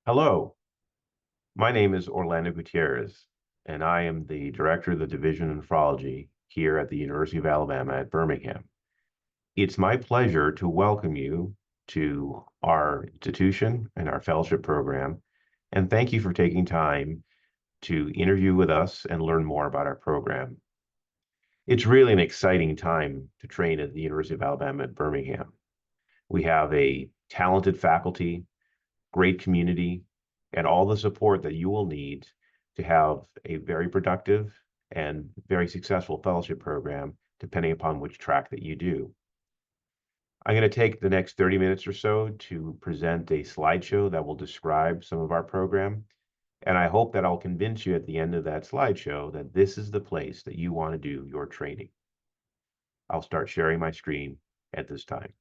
Hello, my name is Orlando Gutierrez, and I am the director of the Division of Nephrology here at the University of Alabama at Birmingham. It's my pleasure to welcome you to our institution and our fellowship program, and thank you for taking time to interview with us and learn more about our program. It's really an exciting time to train at the University of Alabama at Birmingham. We have a talented faculty, great community, and all the support that you will need to have a very productive and very successful fellowship program, depending upon which track that you do. I'm going to take the next 30 minutes or so to present a slideshow that will describe some of our program. And I hope that I'll convince you at the end of that slideshow that this is the place that you want to do your training. I'll start sharing my screen at this time.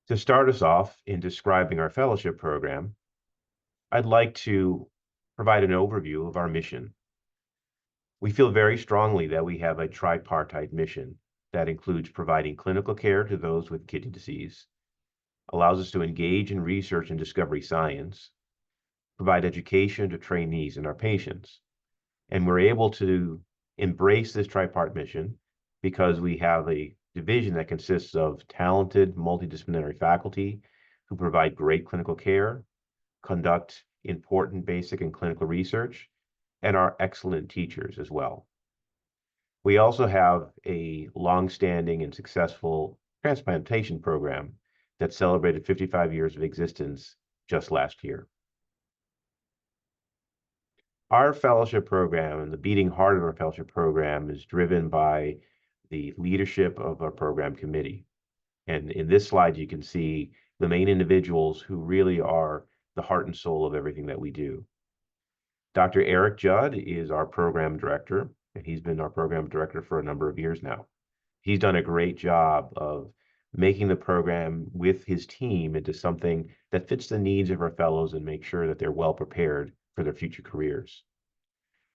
To start us off in describing our fellowship program, I'd like to provide an overview of our mission. We feel very strongly that we have a tripartite mission that includes providing clinical care to those with kidney disease, allows us to engage in research and discovery science, provide education to trainees and our patients. And we're able to embrace this tripart mission because we have a division that consists of talented multidisciplinary faculty who provide great clinical care, conduct important basic and clinical research, and are excellent teachers as well. We also have a long-standing and successful transplantation program that celebrated 55 years of existence just last year. Our fellowship program and the beating heart of our fellowship program is driven by the leadership of our program committee. And in this slide, you can see the main individuals who really are the heart and soul of everything that we do. Dr. Eric Judd is our program director, and he's been our program director for a number of years now. He's done a great job of making the program with his team into something that fits the needs of our fellows and make sure that they're well prepared for their future careers.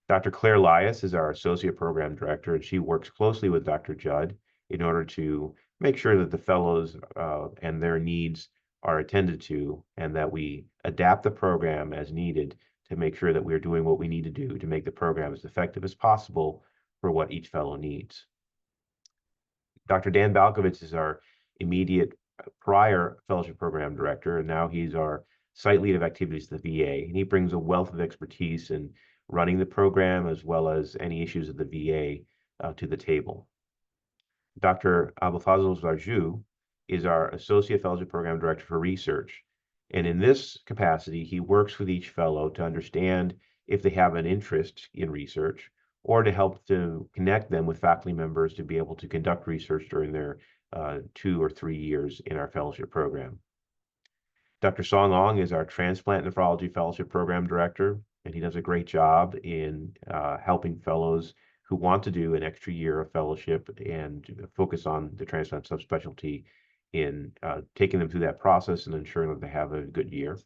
Dr. Claire Lias is our associate program director, and she works closely with Dr. Judd in order to make sure that the fellows and their needs are attended to and that we adapt the program as needed to make sure that we're doing what we need to do to make the program as effective as possible for what each fellow needs. Dr. Dan Balkovich is our immediate prior fellowship program director, and now he's our site lead of activities at the VA, and he brings a wealth of expertise in running the program as well as any issues of the VA to the table. Dr. Abulfazl Zarjou is our associate fellowship program director for research, and in this capacity, he works with each fellow to understand if they have an interest in research or to help to connect them with faculty members to be able to conduct research during their 2 or 3 years in our fellowship program. Dr. Song Ong is our transplant nephrology fellowship program director, and he does a great job in helping fellows who want to do an extra year of fellowship and focus on the transplant subspecialty in taking them through that process and ensuring that they have a good year.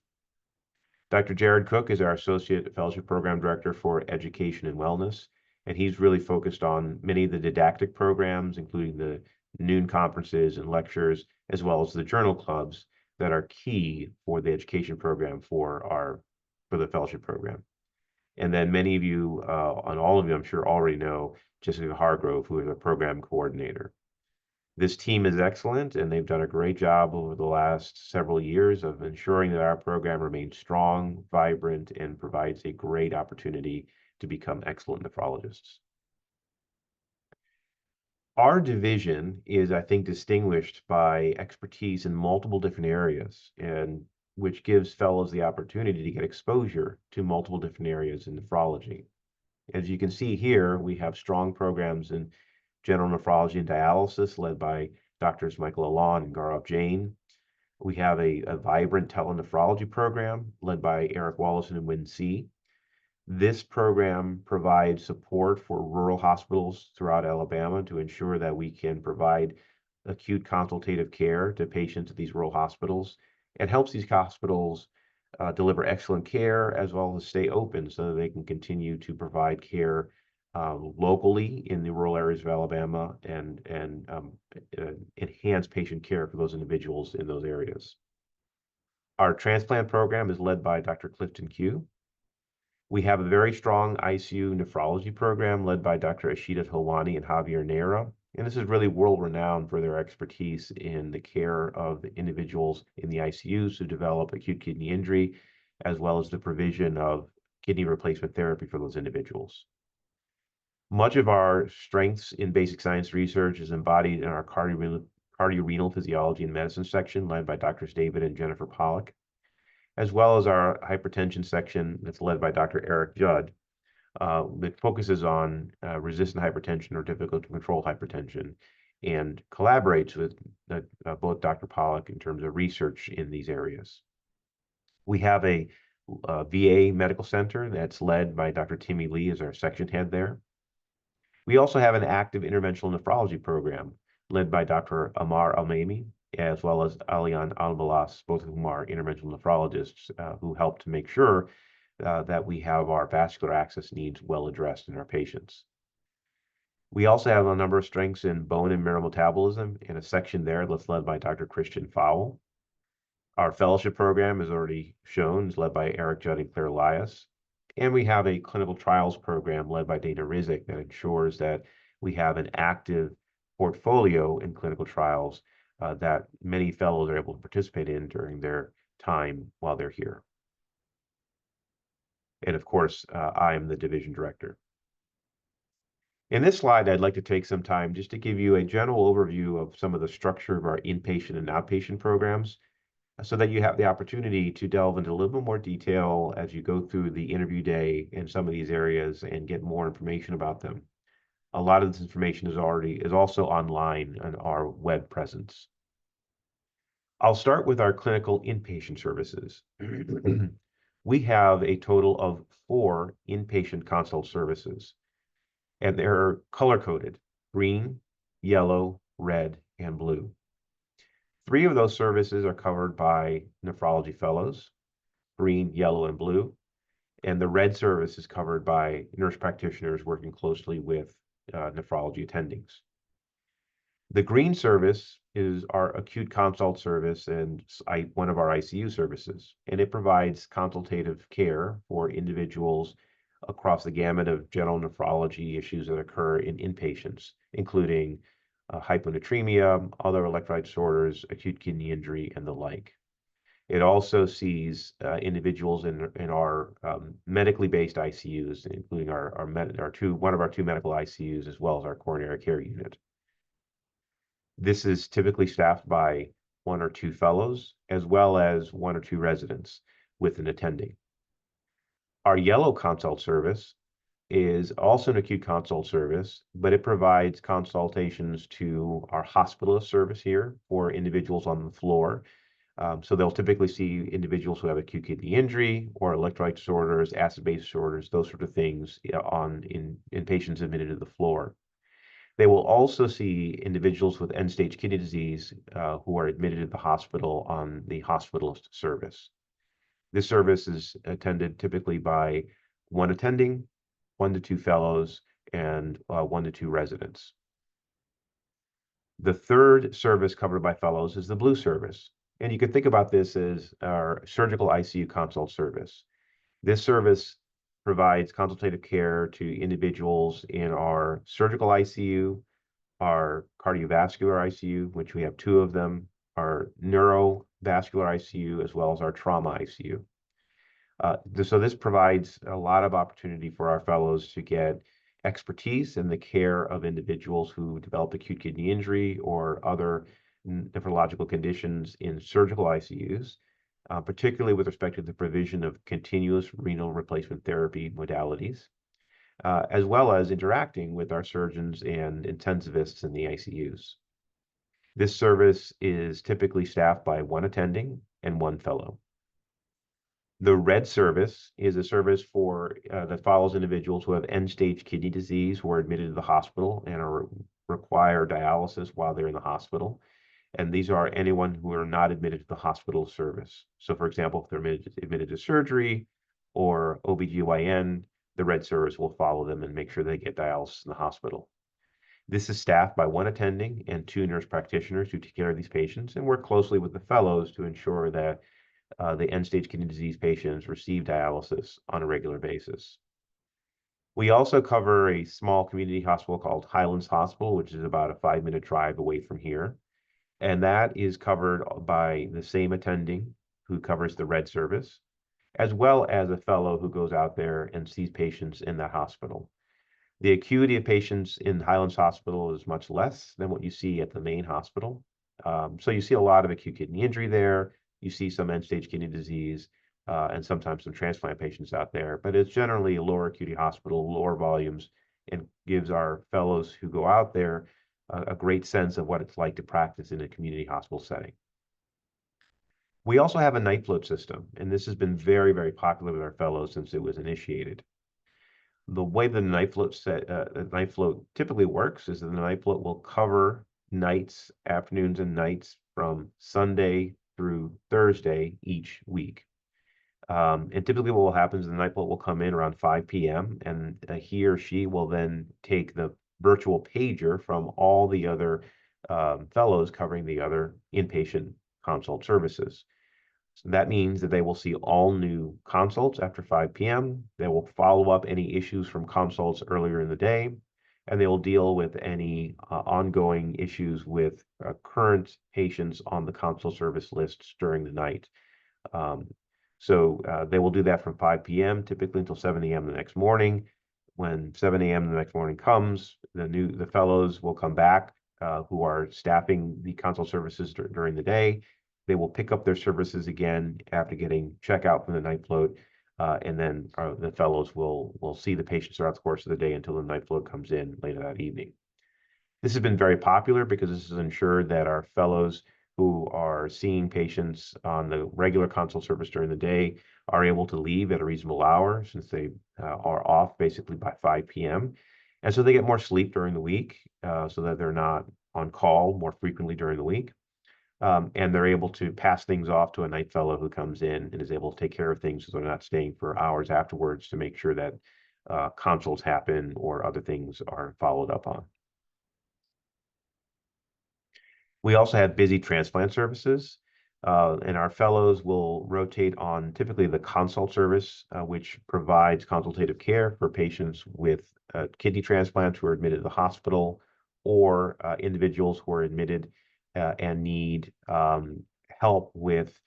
Dr. Jared Cook is our Associate Fellowship Program Director for Education and Wellness, and he's really focused on many of the didactic programs, including the noon conferences and lectures, as well as the journal clubs that are key for the education program for the fellowship program. And then many of you, and all of you, I'm sure already know Jessica Hargrove, who is a program coordinator. This team is excellent, and they've done a great job over the last several years of ensuring that our program remains strong, vibrant, and provides a great opportunity to become excellent nephrologists. Our division is, I think, distinguished by expertise in multiple different areas, and which gives fellows the opportunity to get exposure to multiple different areas in nephrology. As you can see here, we have strong programs in general nephrology and dialysis led by Doctors Michael Alon and Gaurav Jain. We have a vibrant telenephrology program led by Eric Wallison and Win C. This program provides support for rural hospitals throughout Alabama to ensure that we can provide acute consultative care to patients at these rural hospitals. It helps these hospitals deliver excellent care as well as stay open so that they can continue to provide care locally in the rural areas of Alabama and enhance patient care for those individuals in those areas. Our transplant program is led by Dr. Clifton Q. We have a very strong ICU nephrology program led by Dr. Ashita Hawani and Javier Neira. And this is really world-renowned for their expertise in the care of individuals in the ICUs who develop acute kidney injury, as well as the provision of kidney replacement therapy for those individuals. Much of our strengths in basic science research is embodied in our cardiorenal physiology and medicine section led by Drs. David and Jennifer Pollock, as well as our hypertension section that's led by Dr. Eric Judd, that focuses on resistant hypertension or difficult to control hypertension and collaborates with both Dr. Pollock in terms of research in these areas. We have a VA medical center that's led by Dr. Timmy Lee as our section head there. We also have an active interventional nephrology program led by Dr. Amar Almami, as well as Alian Albalas, both of whom are interventional nephrologists who help to make sure that we have our vascular access needs well addressed in our patients. We also have a number of strengths in bone and mineral metabolism in a section there that's led by Dr. Christian Fowle. Our fellowship program is already shown, is led by Eric Judd and Claire Elias. And we have a clinical trials program led by Dana Rizik that ensures that we have an active portfolio in clinical trials that many fellows are able to participate in during their time while they're here. And of course, I am the division director. In this slide, I'd like to take some time just to give you a general overview of some of the structure of our inpatient and outpatient programs, so that you have the opportunity to delve into a little bit more detail as you go through the interview day in some of these areas and get more information about them. A lot of this information is also online on our web presence. I'll start with our clinical inpatient services. We have a total of 4 inpatient consult services, and they're color-coded: green, yellow, red, and blue. 3 of those services are covered by nephrology fellows, green, yellow, and blue, and the red service is covered by nurse practitioners working closely with nephrology attendings. The green service is our acute consult service and one of our ICU services, and it provides consultative care for individuals across the gamut of general nephrology issues that occur in inpatients, including hyponatremia, other electrolyte disorders, acute kidney injury, and the like. It also sees individuals in our medically based ICUs, including one of our 2 medical ICUs, as well as our coronary care unit. This is typically staffed by 1 or 2 fellows, as well as 1 or 2 residents with an attending. Our yellow consult service is also an acute consult service, but it provides consultations to our hospitalist service here for individuals on the floor. So they'll typically see individuals who have acute kidney injury or electrolyte disorders, acid-base disorders, those sort of things in patients admitted to the floor. They will also see individuals with end-stage kidney disease who are admitted to the hospital on the hospitalist service. This service is attended typically by 1 attending, 1 to 2 fellows, and 1 to 2 residents. The third service covered by fellows is the blue service. And you can think about this as our surgical ICU consult service. This service provides consultative care to individuals in our surgical ICU, our cardiovascular ICU, which we have 2 of them, our neurovascular ICU, as well as our trauma ICU. So this provides a lot of opportunity for our fellows to get expertise in the care of individuals who develop acute kidney injury or other nephrological conditions in surgical ICUs, particularly with respect to the provision of continuous renal replacement therapy modalities, as well as interacting with our surgeons and intensivists in the ICUs. This service is typically staffed by 1 attending and 1 fellow. The red service is a service that follows individuals who have end-stage kidney disease who are admitted to the hospital and require dialysis while they're in the hospital. And these are anyone who are not admitted to the hospital service. So for example, if they're admitted to surgery or OBGYN, the Red Service will follow them and make sure they get dialysis in the hospital. This is staffed by one attending and two nurse practitioners who take care of these patients and work closely with the fellows to ensure that the end-stage kidney disease patients receive dialysis on a regular basis. We also cover a small community hospital called Highlands Hospital, which is about a 5-minute drive away from here. And that is covered by the same attending who covers the Red Service, as well as a fellow who goes out there and sees patients in that hospital. The acuity of patients in Highlands Hospital is much less than what you see at the main hospital. So you see a lot of acute kidney injury there. You see some end-stage kidney disease, and sometimes some transplant patients out there. But it's generally a lower acuity hospital, lower volumes, and gives our fellows who go out there a great sense of what it's like to practice in a community hospital setting. We also have a night float system, and this has been very, very popular with our fellows since it was initiated. The way the night float typically works is that the night float will cover nights, afternoons, and nights from Sunday through Thursday each week. And typically what will happen is the night float will come in around 5 p.m. and he or she will then take the virtual pager from all the other fellows covering the other inpatient consult services. So that means that they will see all new consults after 5 p.m. They will follow up any issues from consults earlier in the day, and they will deal with any ongoing issues with current patients on the consult service lists during the night. So they will do that from 5 p.m. typically until 7 a.m. the next morning. When 7 a.m. the next morning comes, the fellows will come back who are staffing the consult services during the day. They will pick up their services again after getting checkout from the night float, and then the fellows will see the patients throughout the course of the day until the night float comes in later that evening. This has been very popular because this has ensured that our fellows who are seeing patients on the regular consult service during the day are able to leave at a reasonable hour since they are off basically by 5 p.m. And so they get more sleep during the week so that they're not on call more frequently during the week. And they're able to pass things off to a night fellow who comes in and is able to take care of things so they're not staying for hours afterwards to make sure that consults happen or other things are followed up on. We also have busy transplant services, and our fellows will rotate on typically the consult service, which provides consultative care for patients with kidney transplants who are admitted to the hospital or individuals who are admitted and need help with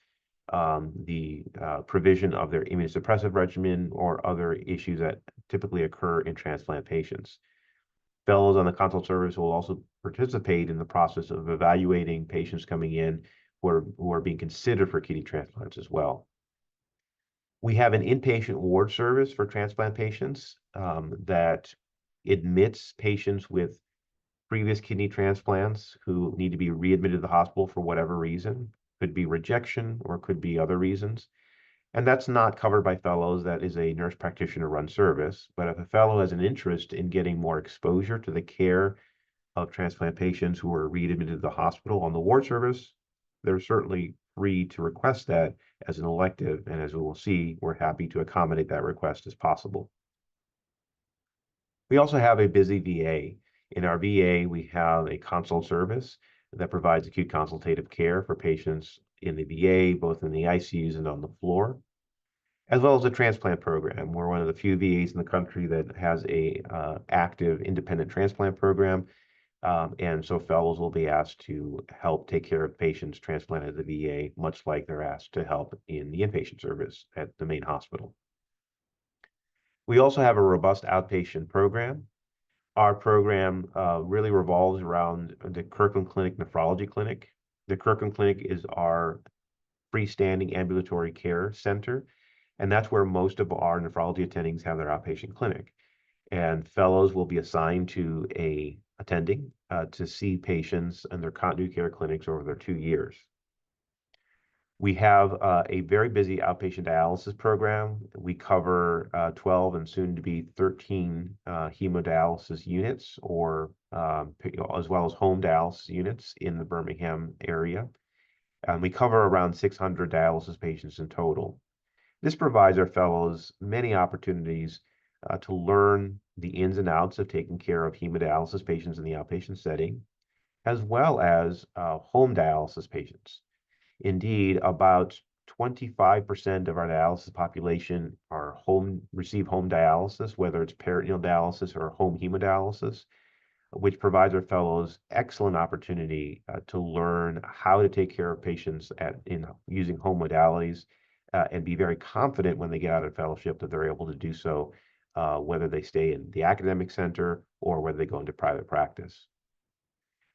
the provision of their immunosuppressive regimen or other issues that typically occur in transplant patients. Fellows on the consult service will also participate in the process of evaluating patients coming in who are being considered for kidney transplants as well. We have an inpatient ward service for transplant patients that admits patients with previous kidney transplants who need to be readmitted to the hospital for whatever reason. Could be rejection or could be other reasons. And that's not covered by fellows. That is a nurse practitioner run service. But if a fellow has an interest in getting more exposure to the care of transplant patients who are readmitted to the hospital on the ward service, they're certainly free to request that as an elective. And as we will see, we're happy to accommodate that request as possible. We also have a busy VA. In our VA, we have a consult service that provides acute consultative care for patients in the VA, both in the ICUs and on the floor, as well as a transplant program. We're one of the few VAs in the country that has a active independent transplant program. And so fellows will be asked to help take care of patients transplanted at the VA, much like they're asked to help in the inpatient service at the main hospital. We also have a robust outpatient program. Our program really revolves around the Kirkland Clinic Nephrology Clinic. The Kirkland Clinic is our freestanding ambulatory care center, and that's where most of our nephrology attendings have their outpatient clinic. And fellows will be assigned to a attending to see patients in their continuity care clinics over their 2 years. We have a very busy outpatient dialysis program. We cover 12 and soon to be 13 hemodialysis units, or as well as home dialysis units in the Birmingham area. And we cover around 600 dialysis patients in total. This provides our fellows many opportunities to learn the ins and outs of taking care of hemodialysis patients in the outpatient setting, as well as home dialysis patients. Indeed, about 25% of our dialysis population receive home dialysis, whether it's peritoneal dialysis or home hemodialysis, which provides our fellows excellent opportunity to learn how to take care of patients using home modalities, and be very confident when they get out of fellowship that they're able to do so, whether they stay in the academic center or whether they go into private practice.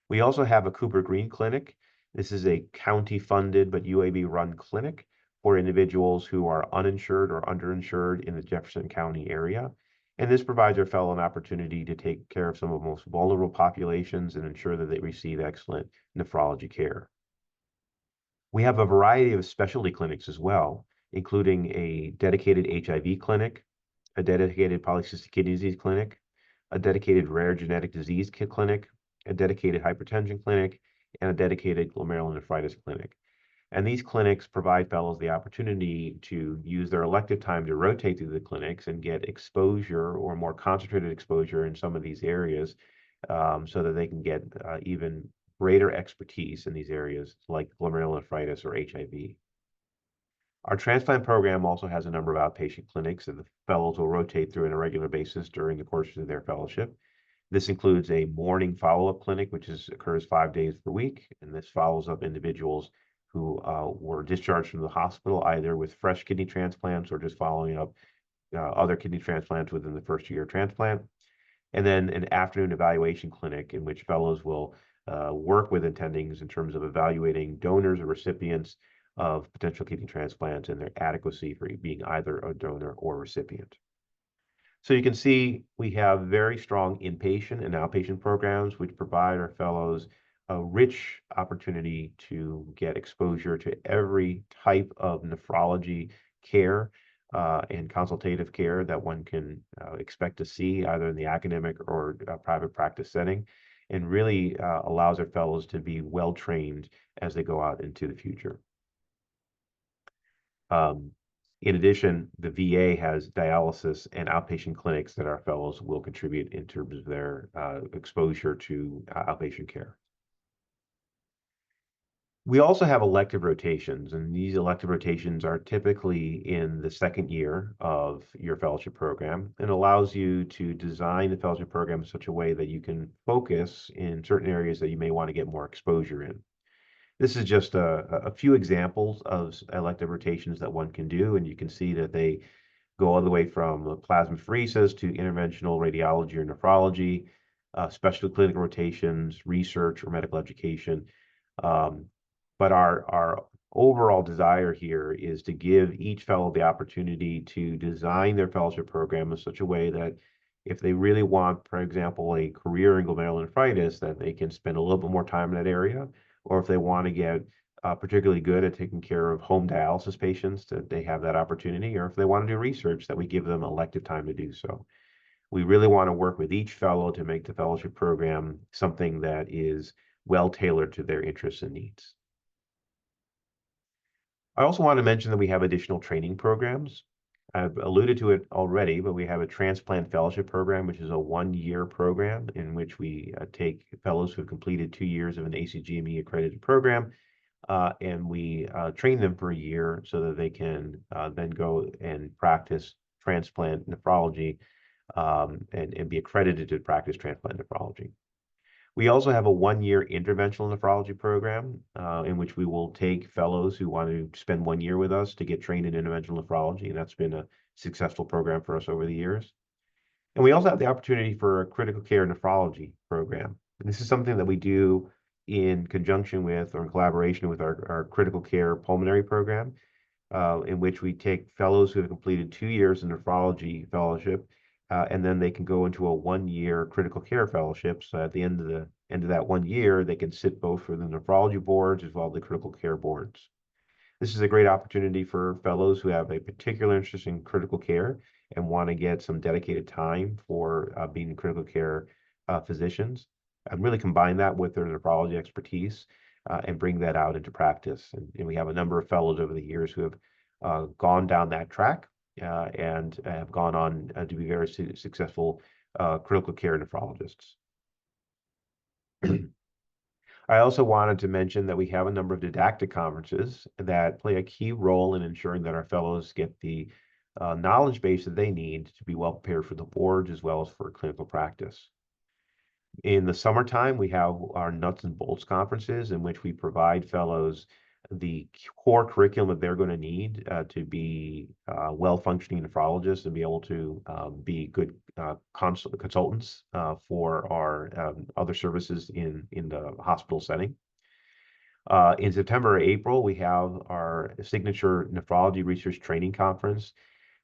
We also have a Cooper Green Clinic. This is a county-funded but UAB-run clinic for individuals who are uninsured or underinsured in the Jefferson County area. And this provides our fellow an opportunity to take care of some of the most vulnerable populations and ensure that they receive excellent nephrology care. We have a variety of specialty clinics as well, including a dedicated HIV clinic, a dedicated polycystic kidney disease clinic, a dedicated rare genetic disease clinic, a dedicated hypertension clinic, and a dedicated glomerulonephritis clinic. And these clinics provide fellows the opportunity to use their elective time to rotate through the clinics and get exposure or more concentrated exposure in some of these areas, so that they can get even greater expertise in these areas like glomerulonephritis or HIV. Our transplant program also has a number of outpatient clinics that the fellows will rotate through on a regular basis during the course of their fellowship. This includes a morning follow-up clinic, which occurs 5 days per week, and this follows up individuals who were discharged from the hospital either with fresh kidney transplants or just following up other kidney transplants within the first year of transplant. And then an afternoon evaluation clinic in which fellows will work with attendings in terms of evaluating donors or recipients of potential kidney transplants and their adequacy for being either a donor or recipient. So you can see we have very strong inpatient and outpatient programs which provide our fellows a rich opportunity to get exposure to every type of nephrology care and consultative care that one can expect to see either in the academic or private practice setting, and really allows our fellows to be well trained as they go out into the future. In addition, the VA has dialysis and outpatient clinics that our fellows will contribute in terms of their exposure to outpatient care. We also have elective rotations, and these elective rotations are typically in the second year of your fellowship program, and allows you to design the fellowship program in such a way that you can focus in certain areas that you may want to get more exposure in. This is just a few examples of elective rotations that one can do, and you can see that they go all the way from plasmapheresis to interventional radiology or nephrology, specialty clinical rotations, research or medical education. But our overall desire here is to give each fellow the opportunity to design their fellowship program in such a way that if they really want, for example, a career in glomerulonephritis, that they can spend a little bit more time in that area, or if they want to get particularly good at taking care of home dialysis patients, that they have that opportunity, or if they want to do research, that we give them elective time to do so. We really want to work with each fellow to make the fellowship program something that is well tailored to their interests and needs. I also want to mention that we have additional training programs. I've alluded to it already, but we have a transplant fellowship program, which is a 1-year program in which we take fellows who have completed 2 years of an ACGME accredited program, and we train them for a year so that they can then go and practice transplant nephrology and be accredited to practice transplant nephrology. We also have a 1-year interventional nephrology program in which we will take fellows who want to spend 1 year with us to get trained in interventional nephrology, and that's been a successful program for us over the years. And we also have the opportunity for a critical care nephrology program. And this is something that we do in conjunction with or in collaboration with our critical care pulmonary program, in which we take fellows who have completed 2 years in nephrology fellowship, and then they can go into a 1-year critical care fellowship. So at the end of that 1 year, they can sit both for the nephrology boards as well as the critical care boards. This is a great opportunity for fellows who have a particular interest in critical care and want to get some dedicated time for being critical care physicians, and really combine that with their nephrology expertise and bring that out into practice. And we have a number of fellows over the years who have gone down that track and have gone on to be very successful critical care nephrologists. I also wanted to mention that we have a number of didactic conferences that play a key role in ensuring that our fellows get the knowledge base that they need to be well prepared for the boards as well as for clinical practice. In the summertime, we have our nuts and bolts conferences in which we provide fellows the core curriculum that they're going to need to be well-functioning nephrologists and be able to be good consultants for our other services in the hospital setting. In September or April, we have our signature nephrology research training conference.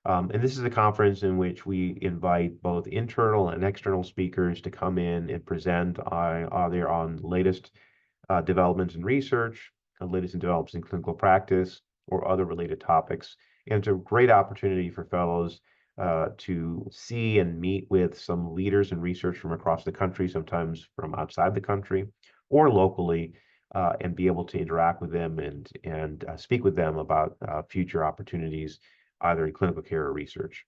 And this is a conference in which we invite both internal and external speakers to come in and present either on latest developments in research, latest developments in clinical practice, or other related topics. And it's a great opportunity for fellows to see and meet with some leaders in research from across the country, sometimes from outside the country or locally, and be able to interact with them and speak with them about future opportunities, either in clinical care or research.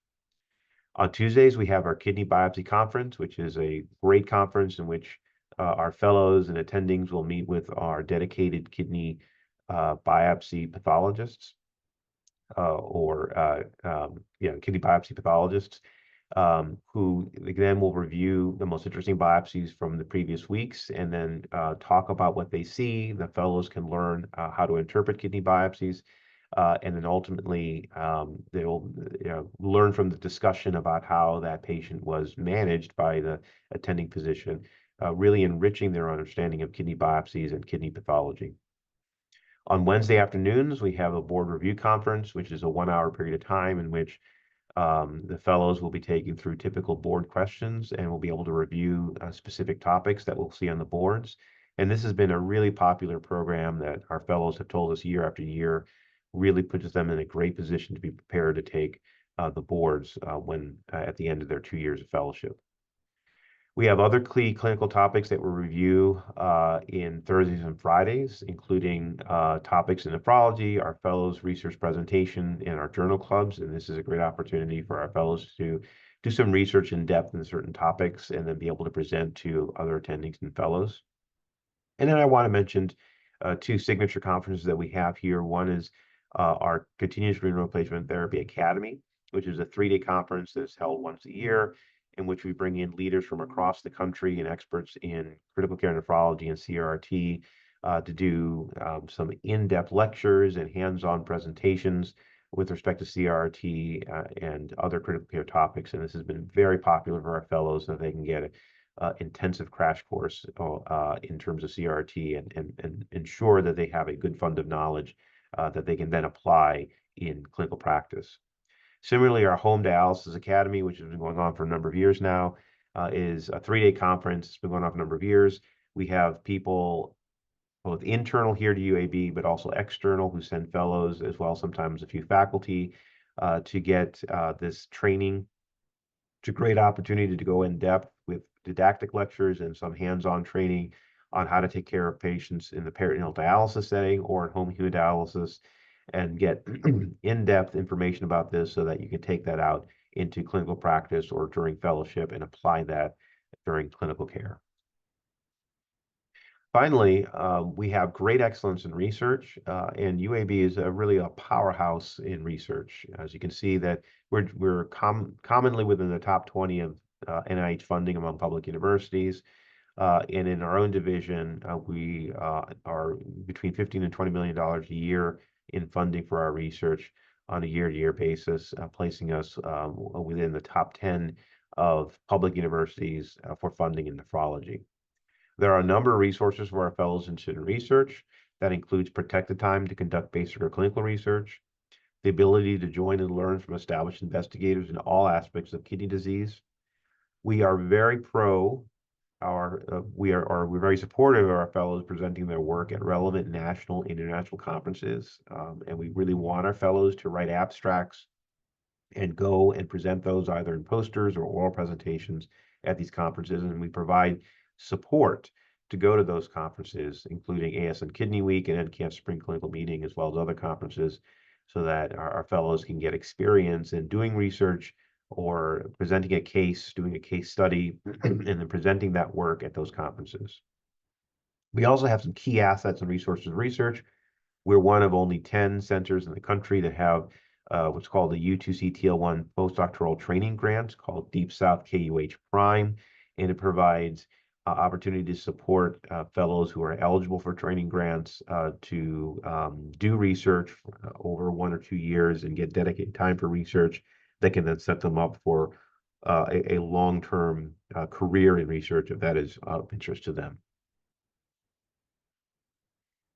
On Tuesdays, we have our kidney biopsy conference, which is a great conference in which our fellows and attendings will meet with our dedicated kidney biopsy pathologists kidney biopsy pathologists who then will review the most interesting biopsies from the previous weeks and then talk about what they see. The fellows can learn how to interpret kidney biopsies. And then ultimately, they'll learn from the discussion about how that patient was managed by the attending physician, really enriching their understanding of kidney biopsies and kidney pathology. On Wednesday afternoons, we have a board review conference, which is a 1-hour period of time in which the fellows will be taken through typical board questions and will be able to review specific topics that we'll see on the boards. And this has been a really popular program that our fellows have told us year after year really puts them in a great position to be prepared to take the boards when at the end of their 2 years of fellowship. We have other key clinical topics that we'll review in Thursdays and Fridays, including topics in nephrology, our fellows research presentation in our journal clubs. And this is a great opportunity for our fellows to do some research in depth in certain topics and then be able to present to other attendings and fellows. And then I want to mention 2 signature conferences that we have here. One is our Continuous Renal Replacement Therapy Academy, which is a 3-day conference that's held once a year, in which we bring in leaders from across the country and experts in critical care nephrology and CRRT to do some in-depth lectures and hands-on presentations with respect to CRRT and other critical care topics. And this has been very popular for our fellows so they can get an intensive crash course in terms of CRRT and ensure that they have a good fund of knowledge that they can then apply in clinical practice. Similarly, our Home Dialysis Academy, which has been going on for a number of years now, is a 3-day conference. It's been going on for a number of years. We have people both internal here to UAB, but also external who send fellows as well, sometimes a few faculty to get this training. It's a great opportunity to go in depth with didactic lectures and some hands-on training on how to take care of patients in the peritoneal dialysis setting or in home hemodialysis, and get in-depth information about this so that you can take that out into clinical practice or during fellowship and apply that during clinical care. Finally, we have great excellence in research, and UAB is really a powerhouse in research. As you can see that we're commonly within the top 20 of NIH funding among public universities. And in our own division, we are between $15 and $20 million a year in funding for our research on a year-to-year basis, placing us within the top 10 of public universities for funding in nephrology. There are a number of resources for our fellows interested in research. That includes protected time to conduct basic or clinical research, the ability to join and learn from established investigators in all aspects of kidney disease. We are very we're very supportive of our fellows presenting their work at relevant national and international conferences. And we really want our fellows to write abstracts and go and present those either in posters or oral presentations at these conferences. And we provide support to go to those conferences, including ASN Kidney Week and NCAF Spring Clinical Meeting, as well as other conferences, so that our fellows can get experience in doing research or presenting a case, doing a case study, and then presenting that work at those conferences. We also have some key assets and resources of research. We're one of only 10 centers in the country that have what's called the U2CTL1 postdoctoral training grant called Deep South KUH Prime, and it provides opportunity to support fellows who are eligible for training grants to do research for, over 1 or 2 years and get dedicated time for research that can then set them up for a long-term career in research if that is of interest to them.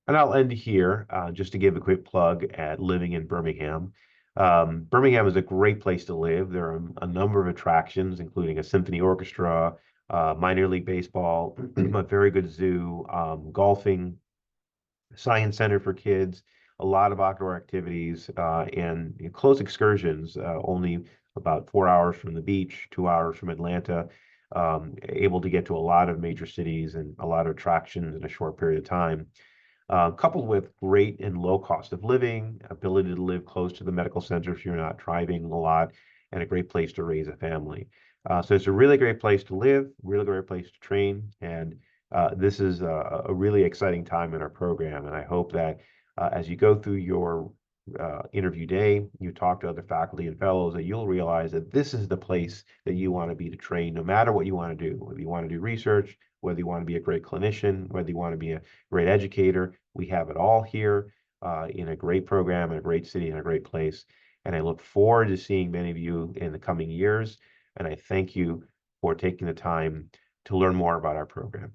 And I'll end here just to give a quick plug at living in Birmingham. Birmingham is a great place to live. There are a number of attractions, including a symphony orchestra, minor league baseball, a very good zoo, golfing, science center for kids, a lot of outdoor activities, and close excursions, only about 4 hours from the beach, 2 hours from Atlanta, able to get to a lot of major cities and a lot of attractions in a short period of time. Coupled with great and low cost of living, ability to live close to the medical center if you're not driving a lot, and a great place to raise a family. So it's a really great place to live, really great place to train, and this is a really exciting time in our program. And I hope that as you go through your interview day, you talk to other faculty and fellows, that you'll realize that this is the place that you want to be to train, no matter what you want to do. Whether you want to do research, whether you want to be a great clinician, whether you want to be a great educator, we have it all here in a great program, in a great city, in a great place. And I look forward to seeing many of you in the coming years. And I thank you for taking the time to learn more about our program.